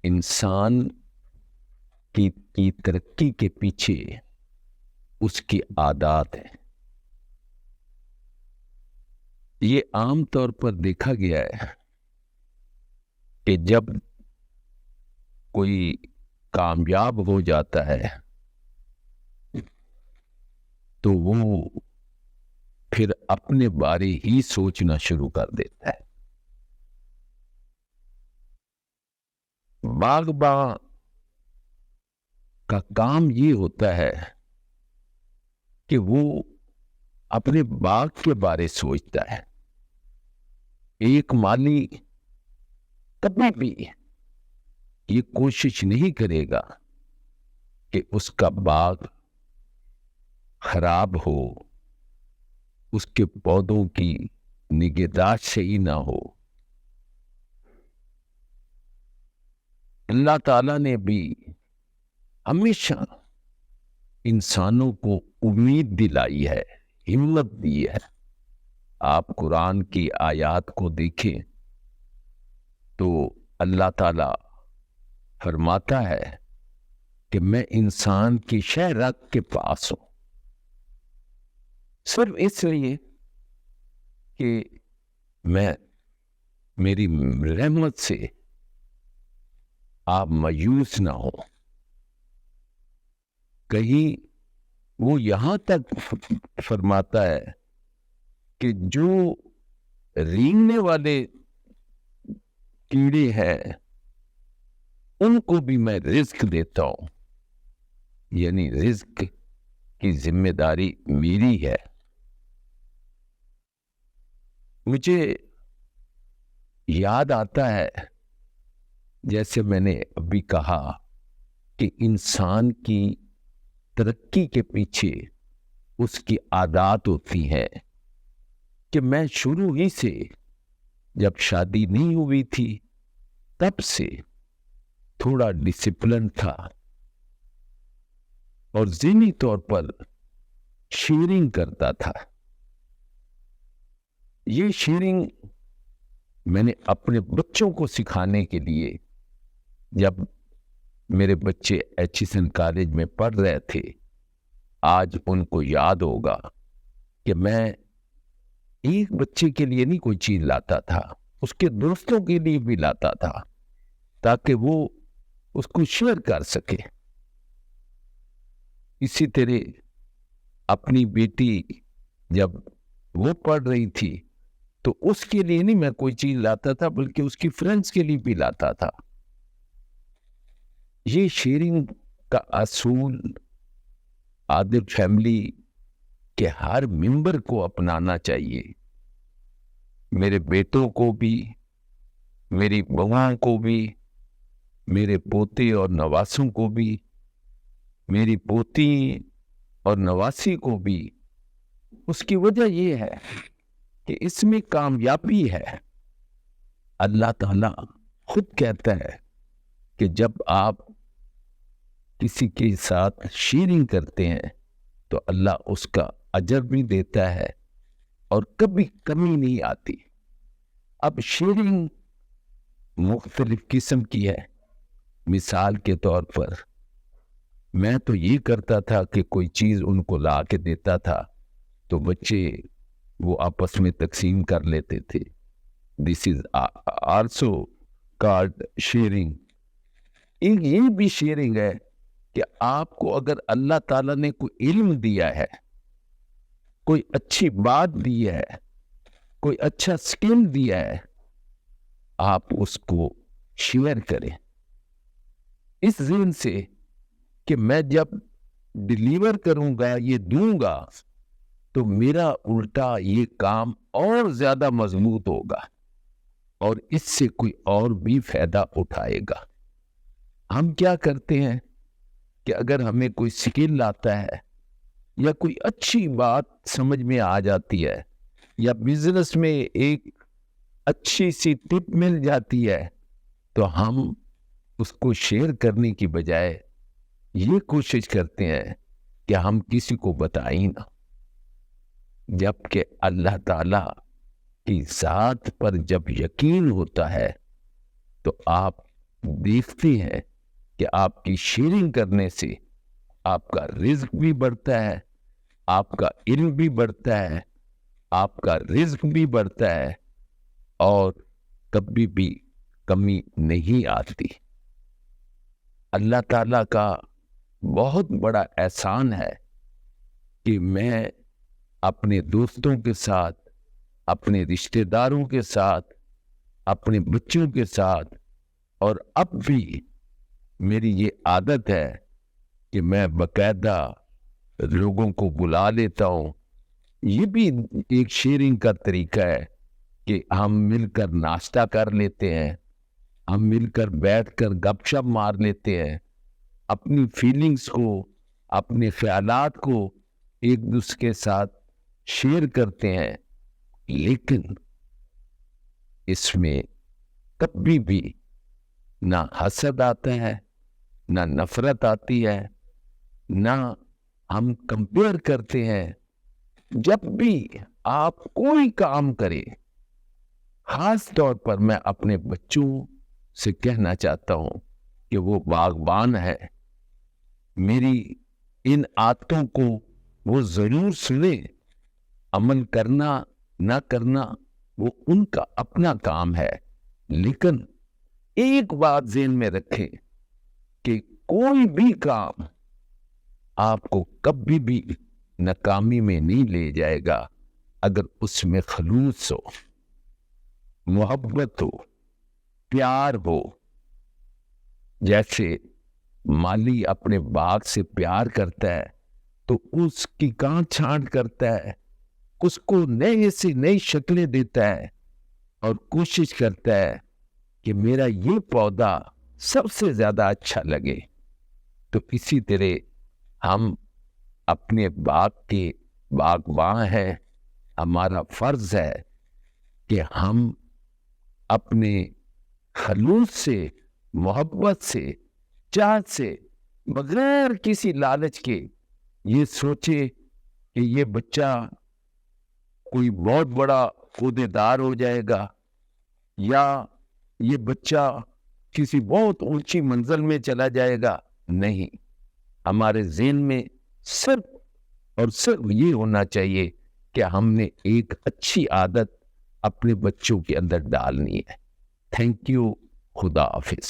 انسان کی ترقی کے پیچھے اس کی عادات ہیں. یہ عام طور پر دیکھا گیا ہے کہ جب کوئی کامیاب ہو جاتا ہے تو وہ پھر اپنے بارے ہی سوچنا شروع کر دیتا ہے. باغباں کا کام یہ ہوتا ہے کہ وہ اپنے باغ کے بارے سوچتا ہے. ایک مالی کبھی بھی یہ کوشش نہیں کرے گا کہ اس کا باغ خراب ہو، اس کے پودوں کی نگہداشت صحیح نہ ہو. اللہ تعالیٰ نے بھی ہمیشہ انسانوں کو امید دلائی ہے، ہمت دی ہے. آپ قرآن کی آیات کو دیکھیں تو اللہ تعالیٰ فرماتا ہے کہ میں انسان کی شہ رگ کے پاس ہوں، صرف اس لیے کہ میری رحمت سے آپ مایوس نہ ہو. کہیں وہ یہاں تک فرماتا ہے کہ جو رینگنے والے کیڑے ہیں ان کو بھی میں رزق دیتا ہوں، یعنی رزق کی ذمہ داری میری ہے. مجھے یاد آتا ہے جیسے میں نے ابھی کہا کہ انسان کی ترقی کے پیچھے اس کی عادات ہوتی ہیں کہ میں شروع ہی سے جب شادی نہیں ہوئی تھی تب سے تھوڑا ڈسپلن تھا اور ذہنی طور پر شیئرنگ کرتا تھا. یہ شیئرنگ میں نے اپنے بچوں کو سکھانے کے لیے، جب میرے بچے ایچسن کالج میں پڑھ رہے تھے، آج ان کو یاد ہوگا کہ میں ایک بچے کے لیے نہیں کوئی چیز لاتا تھا، اس کے دوستوں کے لیے بھی لاتا تھا تاکہ وہ اس کو شیئر کر سکے. اسی طرح اپنی بیٹی جب وہ پڑھ رہی تھی تو اس کے لیے نہیں میں کوئی چیز لاتا تھا بلکہ اس کی فرینڈز کے لیے بھی لاتا تھا. یہ شیئرنگ کا اصول عادل فیملی کے ہر ممبر کو اپنانا چاہیے. میرے بیٹوں کو بھی، میری بہوؤں کو بھی، میرے پوتے اور نواسوں کو بھی، میری پوتی اور نواسی کو بھی. اس کی وجہ یہ ہے کہ اس میں کامیابی ہے. اللہ تعالیٰ خود کہتا ہے کہ جب آپ کسی کے ساتھ شیئرنگ کرتے ہیں تو اللہ اس کا اجر بھی دیتا ہے اور کبھی کمی نہیں آتی. اب شیئرنگ مختلف قسم کی ہے. مثال کے طور پر میں تو یہ کرتا تھا کہ کوئی چیز ان کو لا کے دیتا تھا تو بچے وہ آپس میں تقسیم کر لیتے تھے. دس از آلسو کالڈ شیئرنگ. یہ بھی شیئرنگ ہے کہ آپ کو اگر اللہ تعالیٰ نے کوئی علم دیا ہے، کوئی اچھی بات دی ہے، کوئی اچھا سکل دیا ہے، آپ اس کو شیئر کریں اس ذہن سے کہ میں جب ڈیلیور کروں گا، یہ دوں گا، تو میرا الٹا یہ کام اور زیادہ مضبوط ہوگا اور اس سے کوئی اور بھی فائدہ اٹھائے گا. ہم کیا کرتے ہیں کہ اگر ہمیں کوئی سکل آتا ہے یا کوئی اچھی بات سمجھ میں آ جاتی ہے یا بزنس میں ایک اچھی سی ٹپ مل جاتی ہے تو ہم اس کو شیئر کرنے کی بجائے یہ کوشش کرتے ہیں کہ ہم کسی کو بتائیں نہ. جبکہ اللہ تعالیٰ کی ذات پر جب یقین ہوتا ہے تو آپ دیکھتے ہیں کہ آپ کی شیئرنگ کرنے سے آپ کا رزق بھی بڑھتا ہے، آپ کا علم بھی بڑھتا ہے، آپ کا رزق بھی بڑھتا ہے، اور کبھی بھی کمی نہیں آتی۔ اللہ تعالیٰ کا بہت بڑا احسان ہے کہ میں اپنے دوستوں کے ساتھ، اپنے رشتہ داروں کے ساتھ، اپنے بچوں کے ساتھ، اور اب بھی میری یہ عادت ہے کہ میں باقاعدہ لوگوں کو بلا لیتا ہوں۔ یہ بھی ایک شیئرنگ کا طریقہ ہے کہ ہم مل کر ناشتہ کر لیتے ہیں، ہم مل کر بیٹھ کر گپ شپ مار لیتے ہیں، اپنی فیلنگز کو، اپنے خیالات کو ایک دوسرے کے ساتھ شیئر کرتے ہیں۔ لیکن اس میں کبھی بھی نہ حسد آتا ہے، نہ نفرت آتی ہے، نہ ہم کمپیئر کرتے ہیں۔ جب بھی آپ کوئی کام کریں، خاص طور پر میں اپنے بچوں سے کہنا چاہتا ہوں کہ وہ باغبان ہے، میری ان عادتوں کو وہ ضرور سنیں۔ عمل کرنا نہ کرنا وہ ان کا اپنا کام ہے، لیکن ایک بات ذہن میں رکھیں کہ کوئی بھی کام آپ کو کبھی بھی ناکامی میں نہیں لے جائے گا اگر اس میں خلوص ہو، محبت ہو، پیار ہو۔ جیسے مالی اپنے باغ سے پیار کرتا ہے تو اس کی کانٹ چھانٹ کرتا ہے، اس کو نئے سے نئی شکلیں دیتا ہے، اور کوشش کرتا ہے کہ میرا یہ پودا سب سے زیادہ اچھا لگے۔ تو اسی طرح ہم اپنے باغ کے باغباں ہیں۔ ہمارا فرض ہے کہ ہم اپنے خلوص سے، محبت سے، چاہت سے، بغیر کسی لالچ کے یہ سوچے کہ یہ بچہ کوئی بہت بڑا عہدیدار ہو جائے گا، یا یہ بچہ کسی بہت اونچی منزل میں چلا جائے گا۔ نہیں، ہمارے ذہن میں صرف اور صرف یہ ہونا چاہیے کہ ہم نے ایک اچھی عادت اپنے بچوں کے اندر ڈالنی ہے۔ تھینک یو، خدا حافظ۔